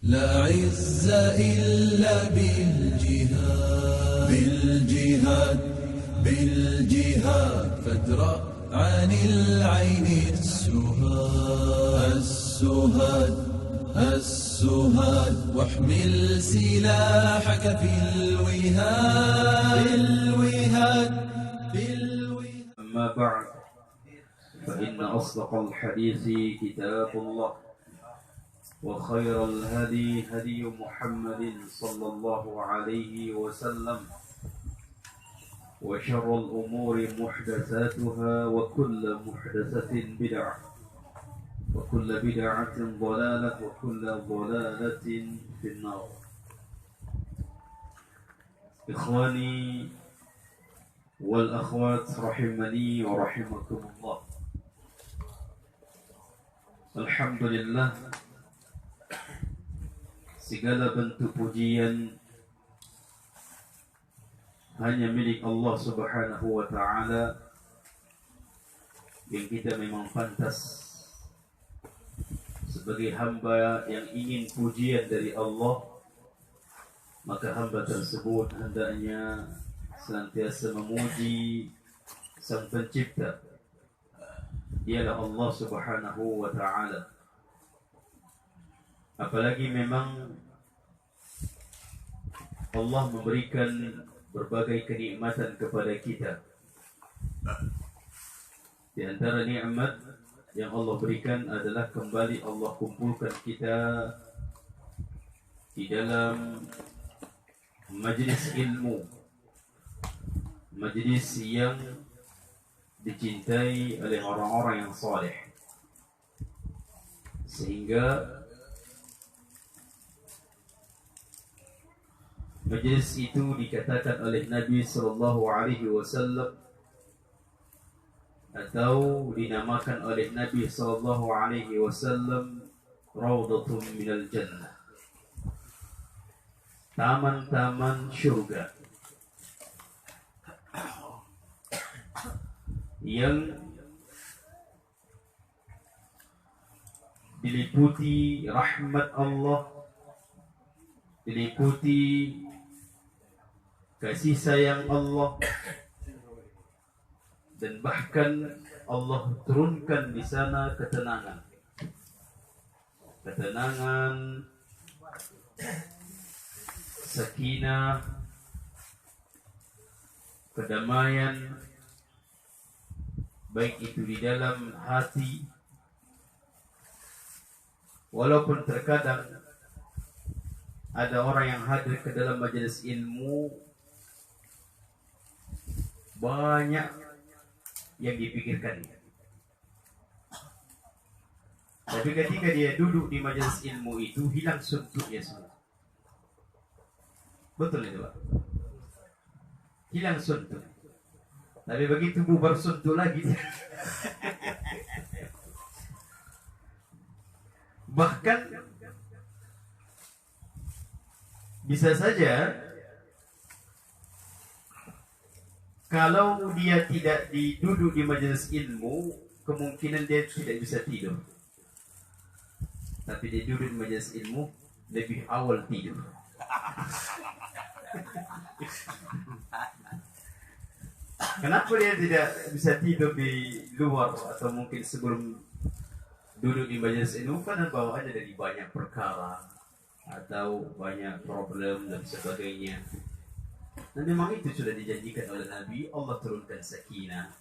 لا عز إلا بالجهاد بالجهاد فادرأ عن العين السهاد واحمل سلاحك في الوهاد أما بعد فإن أصدق الحديث كتاب الله وخير الهدي هدي محمد صلى الله عليه وسلم وشر الأمور محدثاتها وكل محدثة بدعة وكل بدعة ضلالة وكل ضلالة في النار. إخواني والأخوات rahimani wa rahimakumullah. Alhamdulillah, segala bentuk pujian hanya milik Allah Subhanahu wa ta'ala, yang kita memang pantas sebagai hamba yang ingin pujian dari Allah, maka hamba tersebut hendaknya senantiasa memuji Sang Pencipta, dialah Allah Subhanahu wa ta'ala. Apalagi memang Allah memberikan berbagai kenikmatan kepada kita. Di antara nikmat yang Allah berikan adalah kembali Allah kumpulkan kita di dalam majlis ilmu, majlis yang dicintai oleh orang-orang yang saleh, sehingga majlis itu dikatakan oleh Nabi sallallahu alaihi wasallam, atau dinamakan oleh Nabi sallallahu alaihi wasallam Raudhatun minal Jannah, taman-taman syurga, yang diliputi rahmat Allah, diliputi kasih sayang Allah, dan bahkan Allah turunkan di sana ketenangan, sakinah, kedamaian, baik itu di dalam hati. Walaupun terkadang ada orang yang hadir ke dalam majelis ilmu, banyak yang dipikirkannya, tapi ketika dia duduk di majelis ilmu itu hilang suntuknya semua. Betul itu, Pak? Hilang suntuk. Tapi begitu bubar suntuk lagi. Bahkan bisa saja kalau dia tidak duduk di majelis ilmu, kemungkinan dia tidak bisa tidur. Tapi dia duduk di majelis ilmu, lebih awal tidur. Kenapa dia tidak bisa tidur di luar atau mungkin sebelum duduk di majelis ilmu? Karena bawaannya dari banyak perkara atau banyak problem dan sebagainya. Dan memang itu sudah dijanjikan oleh Nabi, Allah turunkan sakinah.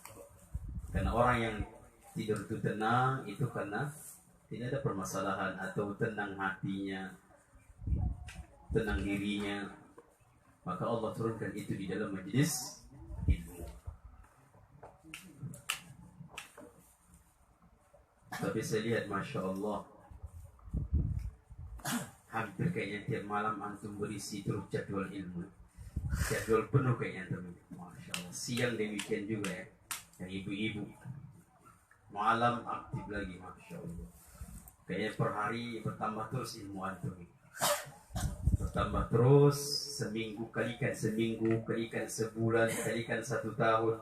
Karena orang yang tidur itu tenang, itu karena tidak ada permasalahan, atau tenang hatinya, tenang dirinya, maka Allah turunkan itu di dalam majlis ilmu. Tapi saya lihat, Masya Allah, hampir kayaknya tiap malam antum berisi terus jadwal ilmu. Jadwal penuh kayaknya antum. Masya Allah. Siang demikian juga ya, yang ibu-ibu. Malam aktif lagi, Masya Allah. Kayaknya per hari bertambah terus ilmu antum. Bertambah terus, seminggu kalikan sebulan, kalikan 1 tahun.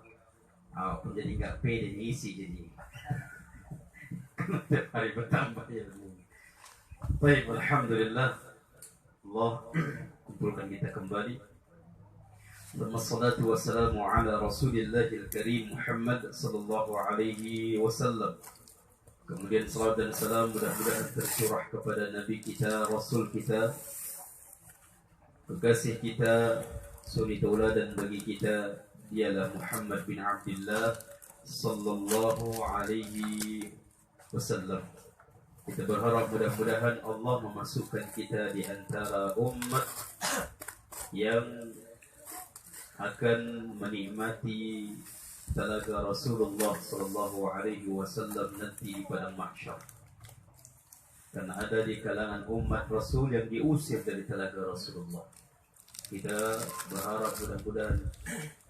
Aku jadi nggak pede ngisi jadi. Tiap hari bertambah ilmu. Baik, alhamdulillah. Allah kumpulkan kita kembali. Wassalatu wassalamu ala Rasulillahil Karim Muhammad sallallahu alaihi wasallam. Kemudian salawat dan salam mudah-mudahan tercurah kepada Nabi kita, Rasul kita, kekasih kita, suri tauladan bagi kita, dialah Muhammad bin Abdullah sallallahu alaihi wasallam. Kita berharap mudah-mudahan Allah memasukkan kita di antara umat yang akan menikmati telaga Rasulullah sallallahu alaihi wasallam nanti di padang mahsyar. Karena ada di kalangan umat Rasul yang diusir dari telaga Rasulullah. Kita berharap mudah-mudahan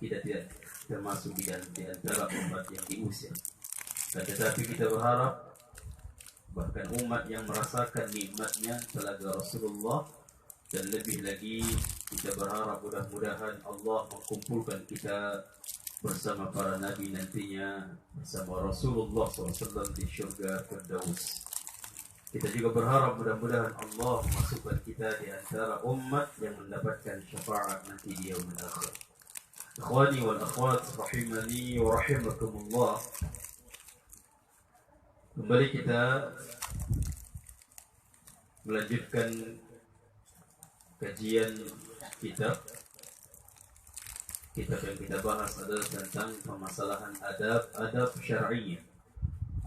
kita tidak termasuk di antara umat yang diusir. Tetapi kita berharap bahkan umat yang merasakan nikmatnya telaga Rasulullah, dan lebih lagi kita berharap mudah-mudahan Allah mengumpulkan kita bersama para nabi nantinya, bersama Rasulullah SAW di syurga Firdaus. Kita juga berharap mudah-mudahan Allah masukkan kita di antara umat yang mendapatkan syafaat nanti di yaumul akhir. Ikhwani wal akhwat rahimani wa rahimakumullah. Kembali kita melanjutkan kajian kitab yang kita bahas adalah tentang permasalahan adab syar'iyyah,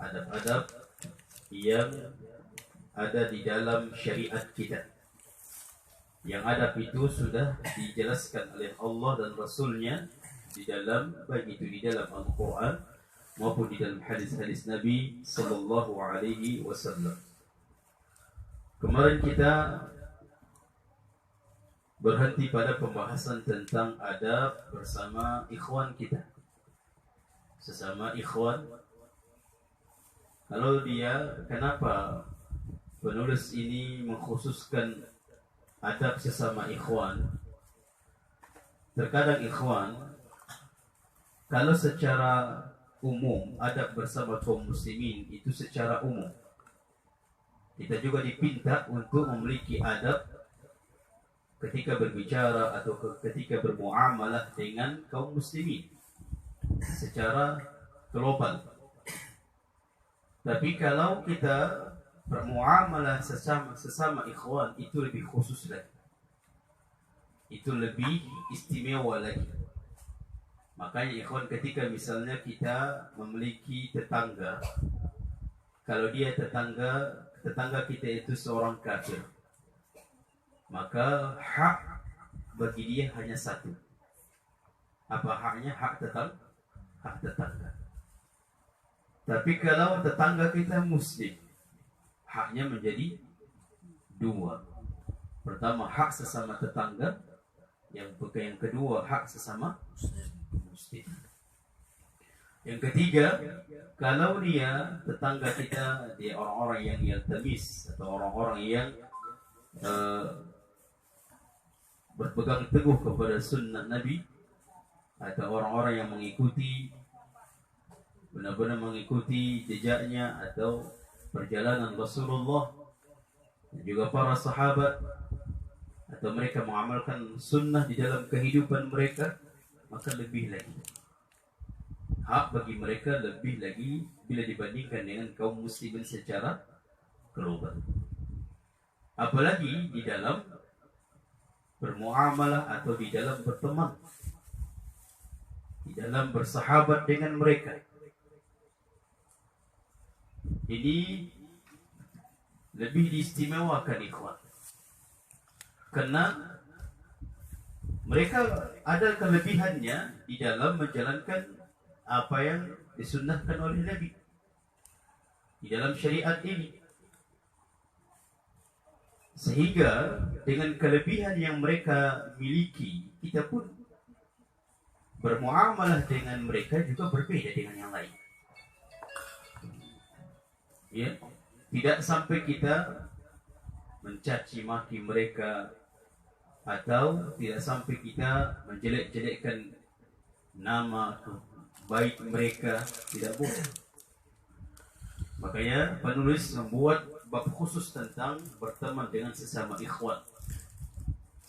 adab-adab yang ada di dalam syariat kita. Yang adab itu sudah dijelaskan oleh Allah dan Rasulnya di dalam, baik itu di dalam Al-Quran maupun di dalam hadis-hadis Nabi sallallahu alaihi wasallam. Kemarin kita berhenti pada pembahasan tentang adab bersama ikhwan kita, sesama ikhwan. Kalau kenapa penulis ini mengkhususkan adab sesama ikhwan? Terkadang ikhwan, kalau secara umum adab bersama kaum muslimin itu secara umum, kita juga dipinta untuk memiliki adab ketika berbicara atau ketika bermuamalah dengan kaum muslimin secara global. Tapi kalau kita bermuamalah sesama ikhwan, itu lebih khusus lagi, itu lebih istimewa lagi. Makanya ikhwan, ketika misalnya kita memiliki tetangga, kalau dia tetangga kita itu seorang kafir, maka hak bagi dia hanya satu. Apa haknya? Hak tetangga. Tapi kalau tetangga kita muslim, haknya menjadi dua. Pertama, hak sesama tetangga. Yang kedua, hak sesama muslim. Yang ketiga, kalau tetangga kita, dia orang-orang yang yaltamis atau orang-orang yang berpegang teguh kepada sunnah Nabi, atau orang-orang yang benar-benar mengikuti jejaknya atau perjalanan Rasulullah dan juga para sahabat, atau mereka mengamalkan sunnah di dalam kehidupan mereka, maka lebih lagi hak bagi mereka, lebih lagi bila dibandingkan dengan kaum muslimin secara global. Apalagi di dalam bermuamalah atau di dalam berteman, di dalam bersahabat dengan mereka. Ini lebih diistimewakan ikhwan, karena mereka ada kelebihannya di dalam menjalankan apa yang disunnahkan oleh Nabi di dalam syariat ini. Sehingga dengan kelebihan yang mereka miliki, kita pun bermuamalah dengan mereka juga berbeda dengan yang lain. Ya, tidak sampai kita mencaci maki mereka, atau tidak sampai kita menjelek-jelekkan nama baik mereka, tidak boleh. Makanya penulis membuat bab khusus tentang berteman dengan sesama ikhwan.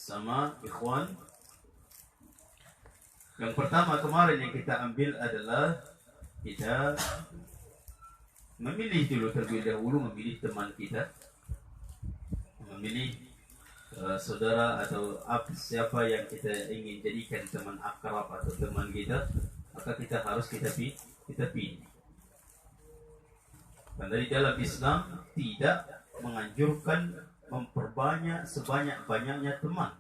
sama ikhwan. Yang pertama kemarin yang kita ambil adalah kita memilih dulu terlebih dahulu, memilih teman kita, memilih saudara atau siapa yang kita ingin jadikan teman akrab atau teman kita, maka kita harus kita pilih. Karena di dalam Islam tidak menganjurkan memperbanyak sebanyak-banyaknya teman,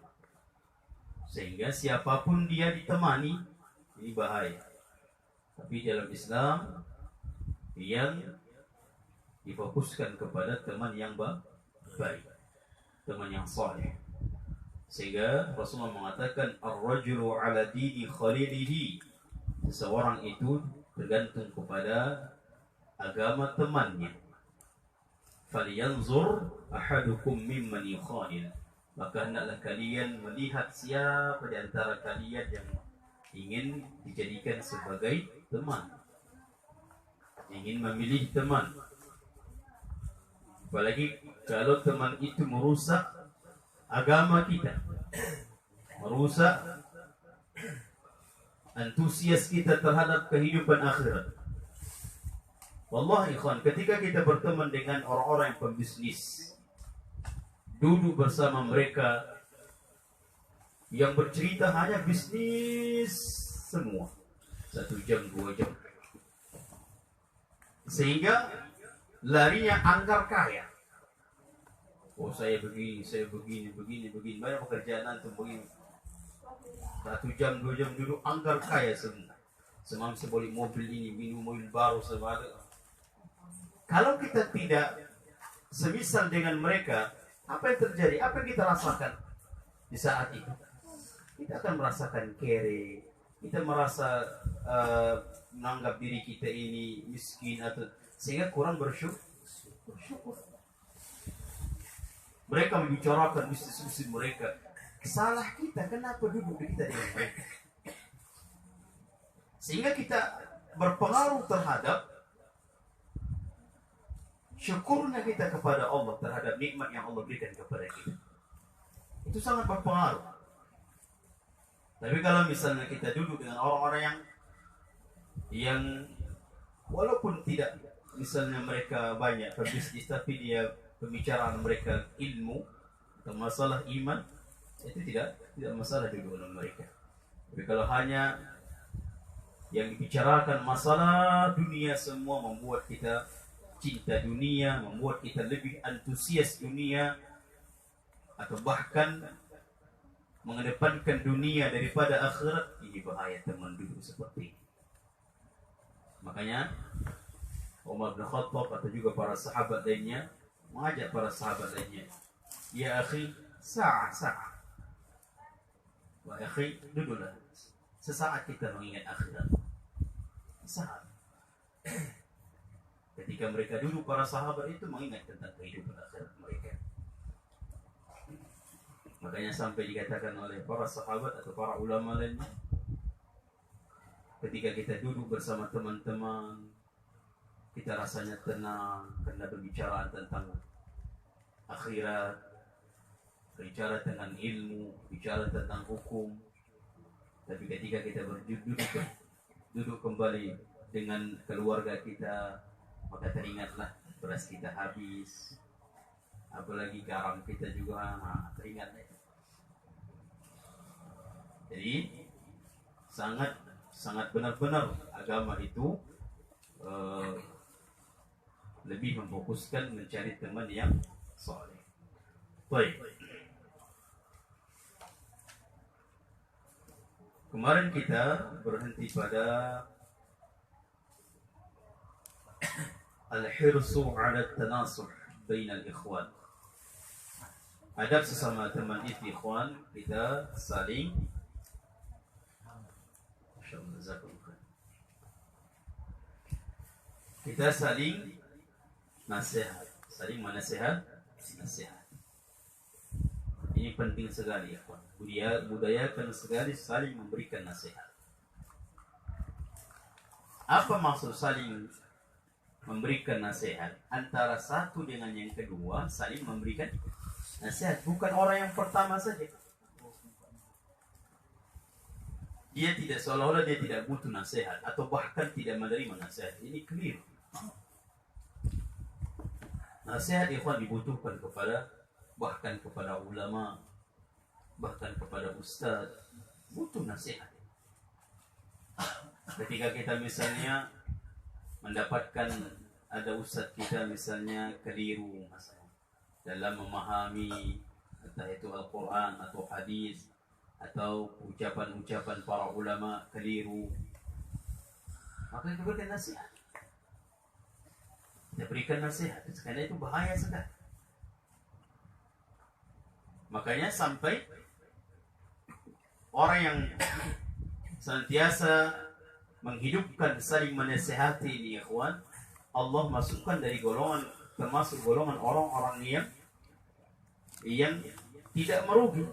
sehingga siapapun dia ditemani ini bahaya. Tapi dalam Islam yang difokuskan kepada teman yang baik, teman yang saleh. Sehingga Rasulullah mengatakan ar-rajulu ala dini khalilihi, seseorang itu tergantung kepada agama temannya. Falyanzur ahadukum mimman yukhalil, maka hendaklah kalian melihat siapa di antara kalian yang ingin dijadikan sebagai teman, ingin memilih teman. Apalagi kalau teman itu merusak agama kita, merusak antusias kita terhadap kehidupan akhirat. Wallahi ikhwan, ketika kita berteman dengan orang-orang yang pembisnis, duduk bersama mereka yang bercerita hanya bisnis semua, 1 jam 2 jam, sehingga larinya anggar kaya. Oh saya begini, banyak pekerjaan antum begini, 1 jam 2 jam duduk anggar kaya semua. Semangsa beli mobil ini, minum mobil baru semua. Kalau kita tidak semisal dengan mereka, apa yang terjadi? Apa yang kita rasakan di saat itu? Kita akan merasakan kere, kita merasa menganggap diri kita ini miskin, atau sehingga kurang bersyukur. Mereka membicarakan bisnis mereka. Salah kita, kenapa duduk kita dengan mereka? Sehingga kita berpengaruh terhadap syukurnya kita kepada Allah terhadap nikmat yang Allah berikan kepada kita. Itu sangat berpengaruh. Tapi kalau misalnya kita duduk dengan orang-orang yang walaupun tidak misalnya mereka banyak berbisnis, tapi dia pembicaraan mereka ilmu atau masalah iman, itu tidak masalah duduk dengan mereka. Tapi kalau hanya yang dibicarakan masalah dunia semua, membuat kita cinta dunia, membuat kita lebih antusias dunia, atau bahkan mengedepankan dunia daripada akhirat, ini bahaya teman duduk seperti ini. Makanya Umar bin Khattab atau juga para sahabat lainnya mengajak para sahabat lainnya, ya akhi, sa'a. Wa akhi, duduklah sesaat kita mengingat akhirat. Saat ketika mereka duduk, para sahabat itu mengingat tentang kehidupan akhirat mereka. Makanya sampai dikatakan oleh para sahabat atau para ulama lainnya, ketika kita duduk bersama teman-teman, kita rasanya tenang karena berbicara tentang akhirat, berbicara tentang ilmu, bicara tentang hukum. Tapi ketika kita duduk kembali dengan keluarga kita, maka teringatlah beras kita habis, apalagi garam kita juga teringatlah. Jadi sangat benar-benar agama itu lebih memfokuskan mencari teman yang saleh. Baik. Kemarin kita berhenti pada al-hirsu 'ala at-tanasuh bainal ikhwan. Adab sesama teman itu ikhwan, kita saling nasihat, saling menasihat. Ini penting sekali ikhwan. Budayakan sekali saling memberikan nasihat. Apa maksud saling memberikan nasihat? Antara satu dengan yang kedua saling memberikan nasihat, bukan orang yang pertama saja. dia tidak, seolah-olah dia tidak butuh nasihat atau bahkan tidak menerima nasihat. Ini keliru. Nasihat ikhwan dibutuhkan bahkan kepada ulama, bahkan kepada ustaz, butuh nasihat. Ketika kita misalnya mendapatkan ada ustaz kita misalnya keliru dalam memahami entah itu Al-Quran atau hadis atau ucapan-ucapan para ulama keliru, maka kita berikan nasihat. Kita berikan nasihat, karena itu bahaya sekali. Makanya sampai orang yang senantiasa menghidupkan saling menasihati ini, ikhwan, Allah masukkan dari golongan, termasuk golongan orang-orang yang tidak merugi.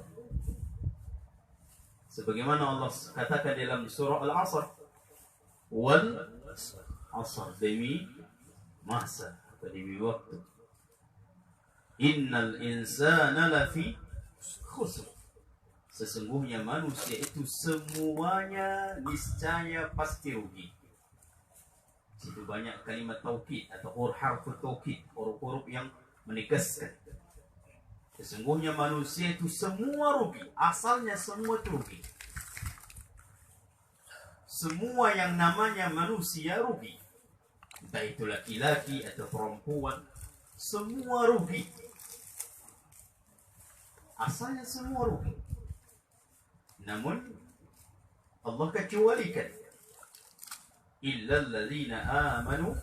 Sebagaimana Allah katakan dalam surah Al-Asr, wal asr, demi masa atau demi waktu, innal insana lafi khusr, sesungguhnya manusia itu semuanya niscaya pasti rugi. Situ banyak kalimat taukid atau harfu taukid, huruf-huruf yang menegaskan. Sesungguhnya manusia itu semua rugi. Asalnya semua itu rugi. Semua yang namanya manusia rugi. Entah itu laki-laki atau perempuan, semua rugi. Asalnya semua rugi. Namun Allah kecualikan, illal ladzina amanu,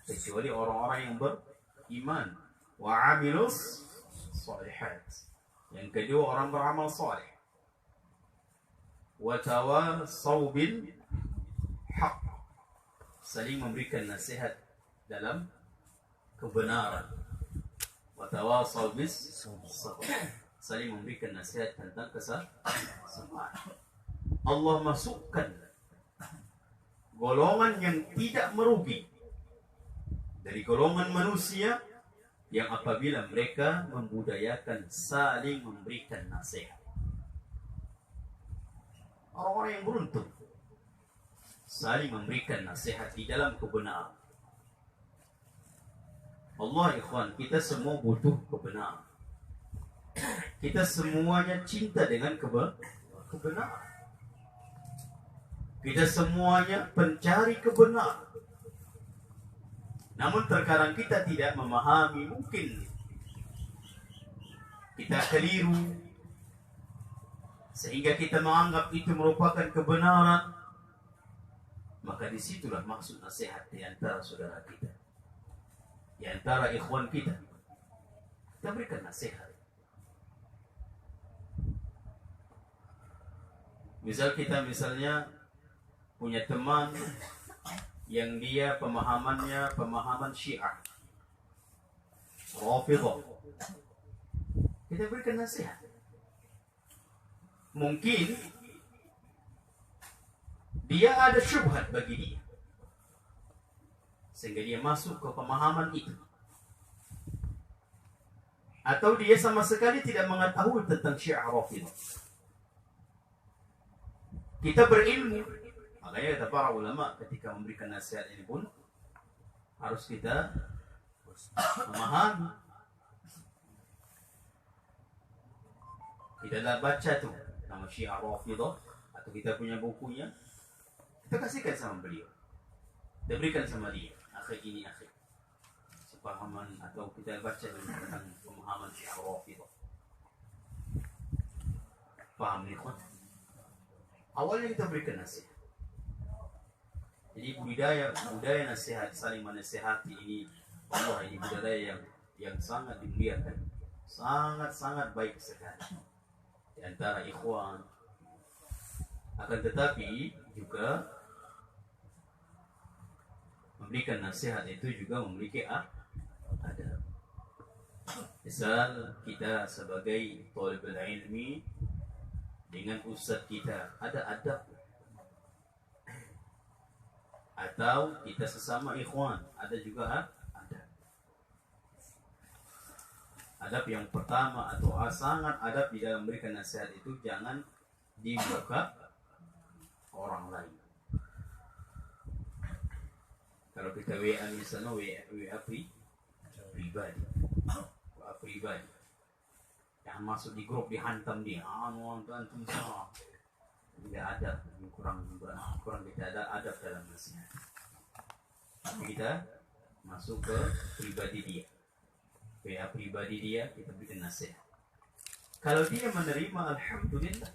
kecuali orang-orang yang beriman, wa amilus salihat. Yang kedua, orang beramal saleh. Wa tawasaw bil haq, saling memberikan nasihat dalam kebenaran. Wa tawasaw bis sabr, saling memberikan nasihat tentang kesabaran. Allah masukkan golongan yang tidak merugi dari golongan manusia yang apabila mereka membudayakan saling memberikan nasihat. Orang-orang yang beruntung saling memberikan nasihat di dalam kebenaran. Allah, ikhwan, kita semua butuh kebenaran. Kita semuanya cinta dengan kebenaran. Kita semuanya pencari kebenaran. Namun terkadang kita tidak memahami, mungkin kita keliru, sehingga kita menganggap itu merupakan kebenaran. Maka disitulah maksud nasihat di antara saudara kita, di antara ikhwan kita. Kita berikan nasihat. Misal kita misalnya punya teman yang dia pemahamannya pemahaman Syiah, Rafidhah, kita berikan nasihat. Mungkin dia ada syubhat bagi dia, sehingga dia masuk ke pemahaman itu, atau dia sama sekali tidak mengetahui tentang Syiah Rafidhah. Kita berilmu. Makanya kata para ulama, ketika memberikan nasihat ini pun harus kita memahami. Kita dah baca tuh nama Syiah Rafidhah, atau kita punya bukunya, kita kasihkan sama beliau, kita berikan sama dia, akhir ini akhir sepahaman, atau kita baca tentang pemahaman Syiah Rafidhah. Paham nih, kawan? Awalnya kita berikan nasihat. Jadi budaya nasihat, saling menasihati ini, Allah, ini budaya yang sangat dimuliakan, sangat baik sekali di antara ikhwan. Akan tetapi juga memberikan nasihat itu juga memiliki adab. Misal kita sebagai thalibul ilmi dengan ustaz kita ada adab, atau kita sesama ikhwan ada juga adab. Adab yang pertama atau sangat adab di dalam memberikan nasihat itu jangan di muka orang lain. Kalau kita WA misalnya WA pribadi, WA pribadi, yang masuk di grup dihantam dia, antum salah, tidak ada, kurang kita ada adab dalam nasihat. Tapi kita masuk ke pribadi dia, WA pribadi dia, kita berikan nasihat. Kalau dia menerima, alhamdulillah.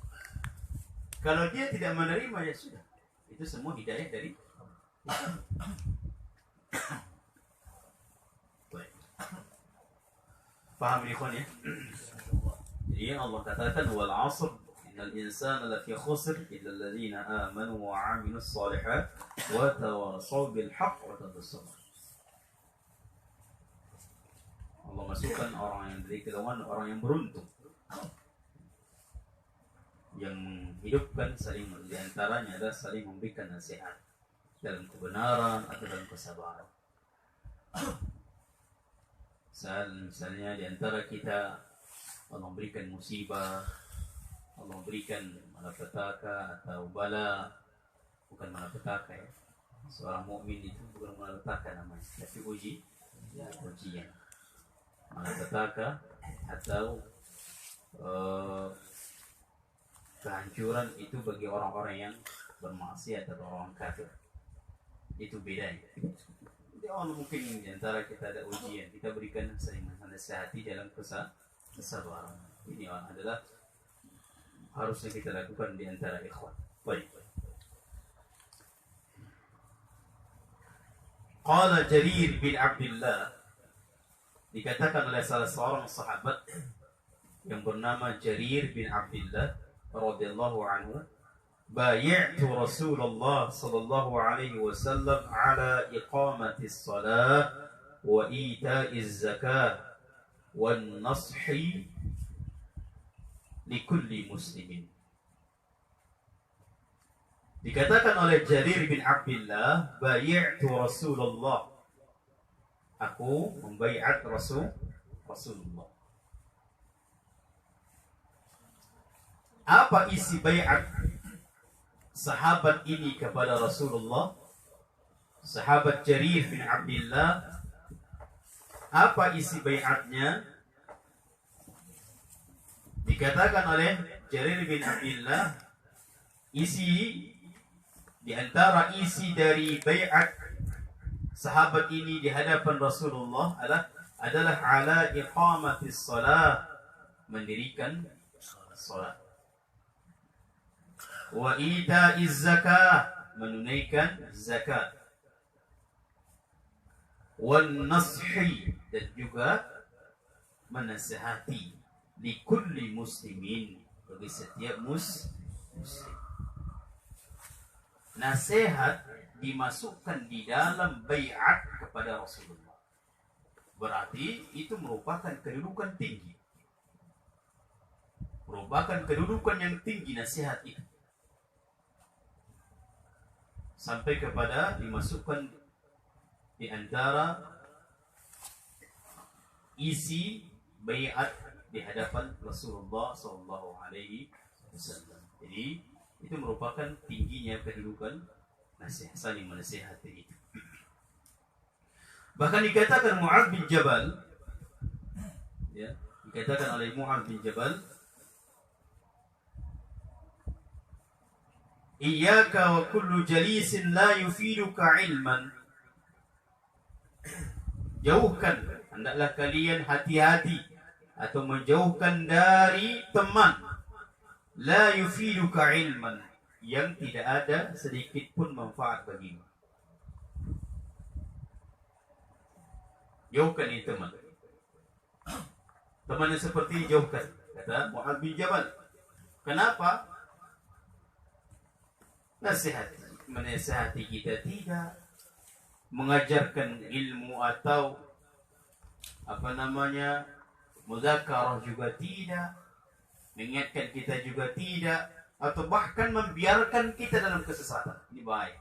Kalau dia tidak menerima, ya sudah. Itu semua hidayah dari paham ikhwan ya? Jadi Allah katakan wal 'asr innal insana lafi khusr illa alladziina aamanu wa 'amilus shalihat wa tawashaw bil haqq wa tawassaw. Allah masukkan orang yang dari golongan orang yang beruntung, yang menghidupkan saling, di antaranya adalah saling memberikan nasihat dalam kebenaran atau dalam kesabaran. Misalnya di antara kita Allah memberikan musibah, Allah memberikan malapetaka atau bala, bukan malapetaka ya. Seorang mukmin itu bukan malapetaka namanya, tapi ujian. Malapetaka atau kehancuran itu bagi orang-orang yang bermaksiat atau orang kafir. Itu bedanya. Jadi Allah mungkin di antara kita ada ujian, kita berikan saling menasihati dalam kesabaran. Ini adalah harusnya kita lakukan di antara ikhwan. Baik. Qala Jarir bin Abdullah, dikatakan oleh salah seorang sahabat yang bernama Jarir bin Abdullah radhiyallahu anhu, بايعت رسول الله صلى الله عليه وسلم على إقامة الصلاة وإيتاء الزكاة والنصح لكل مسلم. Dikatakan oleh Jarir bin Abdullah, bayi'tu Rasulullah, aku membaiat Rasulullah. Apa isi baiat sahabat ini kepada Rasulullah? Sahabat Jarir bin Abdullah, apa isi baiatnya? Dikatakan oleh Jarir bin Abdullah, di antara isi dari baiat sahabat ini di hadapan Rasulullah adalah ala iqamatis salat, mendirikan salat, wa ita'iz zakah, menunaikan zakat, wan nashi, dan juga menasihati, li kulli muslimin, bagi setiap muslim. Nasihat dimasukkan di dalam baiat kepada Rasulullah. Berarti itu merupakan kedudukan tinggi. Merupakan kedudukan yang tinggi nasihat itu. Sampai kepada dimasukkan di antara isi baiat di hadapan Rasulullah sallallahu alaihi wasallam. Jadi itu merupakan tingginya kedudukan nasihat, saling menasihati itu. Bahkan dikatakan Mu'adz bin Jabal, ya, dikatakan oleh Mu'adz bin Jabal, iyyaka wa kullu jalisin la yufiduka ilman. Jauhkan, hendaklah kalian hati-hati atau menjauhkan dari teman la yufiduka ilman, yang tidak ada sedikit pun manfaat bagimu. Jauhkan ini teman. Teman yang seperti ini jauhkan, kata Mu'adz bin Jabal. Kenapa? Menasihati kita tidak, mengajarkan ilmu atau muzakarah juga tidak, mengingatkan kita juga tidak, atau bahkan membiarkan kita dalam kesesatan. Ini bahaya.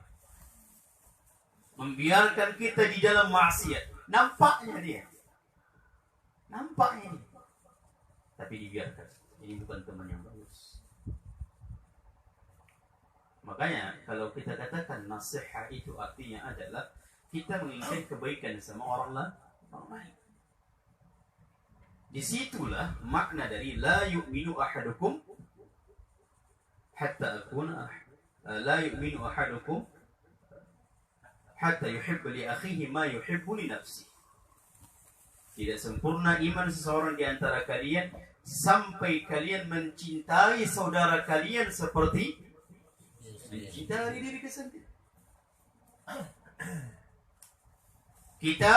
Membiarkan kita di dalam maksiat. Nampaknya dia, tapi dibiarkan. Ini bukan teman yang bagus. Makanya kalau kita katakan nasihat itu artinya adalah kita menginginkan kebaikan sama orang lain. Disitulah makna dari la yu'minu ahadukum hatta akuna la yu'minu ahadukum hatta yuhibbu li akhihi ma yuhibbu li nafsi. Tidak sempurna iman seseorang di antara kalian sampai kalian mencintai saudara kalian seperti mencintai diri sendiri. Kita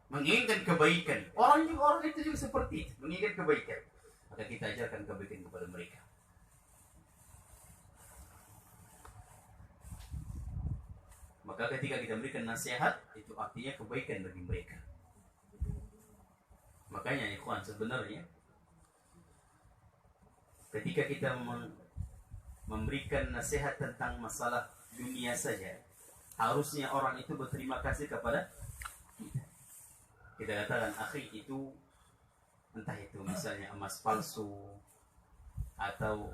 menginginkan kebaikan. Orang itu juga seperti itu, menginginkan kebaikan. Maka kita ajarkan kebaikan kepada mereka. Maka ketika kita berikan nasihat, itu artinya kebaikan bagi mereka. Makanya ikhwan, sebenarnya ketika kita memberikan nasihat tentang masalah dunia saja, harusnya orang itu berterima kasih kepada kita. Kita katakan akhi itu, entah itu misalnya emas palsu, atau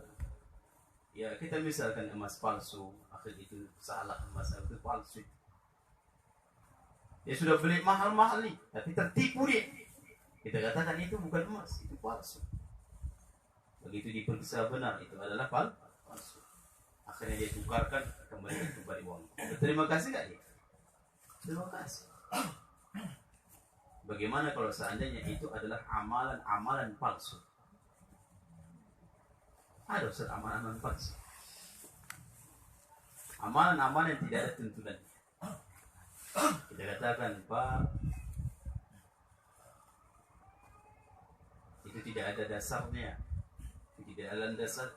ya kita misalkan emas palsu, akhi itu salah, emas itu palsu. Dia sudah beli mahal-mahal nih, tapi tertipu dia. Kita katakan itu bukan emas, itu palsu. Begitu diperiksa benar, itu adalah palsu. Akhirnya dia tukarkan, kembali uang. Terima kasih gak dia? Terima kasih. Bagaimana kalau seandainya itu adalah amalan-amalan palsu? Ada Ustaz amalan-amalan palsu. Amalan-amalan yang tidak ada tuntunan. Kita katakan, Pak, itu tidak ada dasarnya, tidak ada landasan.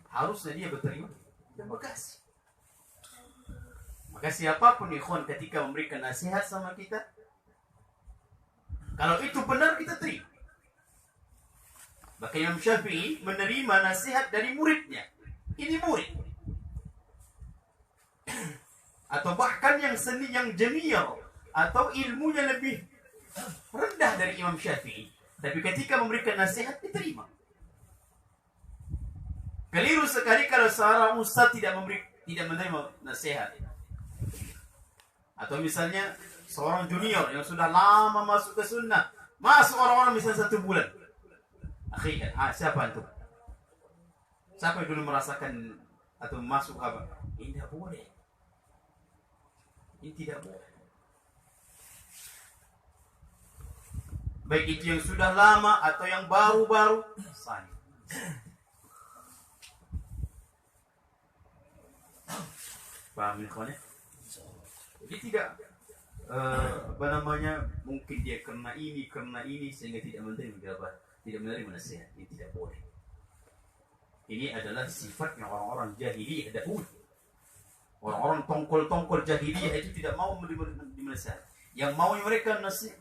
Harusnya dia berterima kasih. Maka siapapun ikhwan ketika memberikan nasihat sama kita, kalau itu benar kita terima. Maka Imam Syafi'i menerima nasihat dari muridnya. Ini murid. Atau bahkan yang jenior atau ilmunya lebih rendah dari Imam Syafi'i. Tapi ketika memberikan nasihat diterima. Keliru sekali kalau seorang ustaz tidak menerima nasihat. Atau misalnya seorang junior yang sudah lama masuk ke sunnah, masuk orang-orang misalnya 1 bulan. Akhirnya, siapa itu? Siapa yang dulu merasakan atau masuk apa? Ini tidak boleh. Ini tidak boleh. Baik itu yang sudah lama atau yang baru-baru, sah. Paham ikhwannya? Jadi tidak mungkin dia karena ini sehingga tidak menerima nasihat. Ini tidak boleh. Ini adalah sifatnya orang-orang jahiliyah dahulu. Orang-orang tongkol-tongkol jahiliyah itu tidak mau menerima nasihat. Yang mau mereka nasihat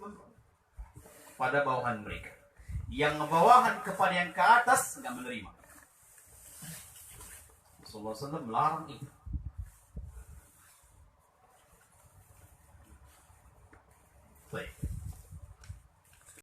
pada bawahan mereka. Yang bawahan kepada yang ke atas tidak menerima. Rasulullah SAW melarang itu. Baik.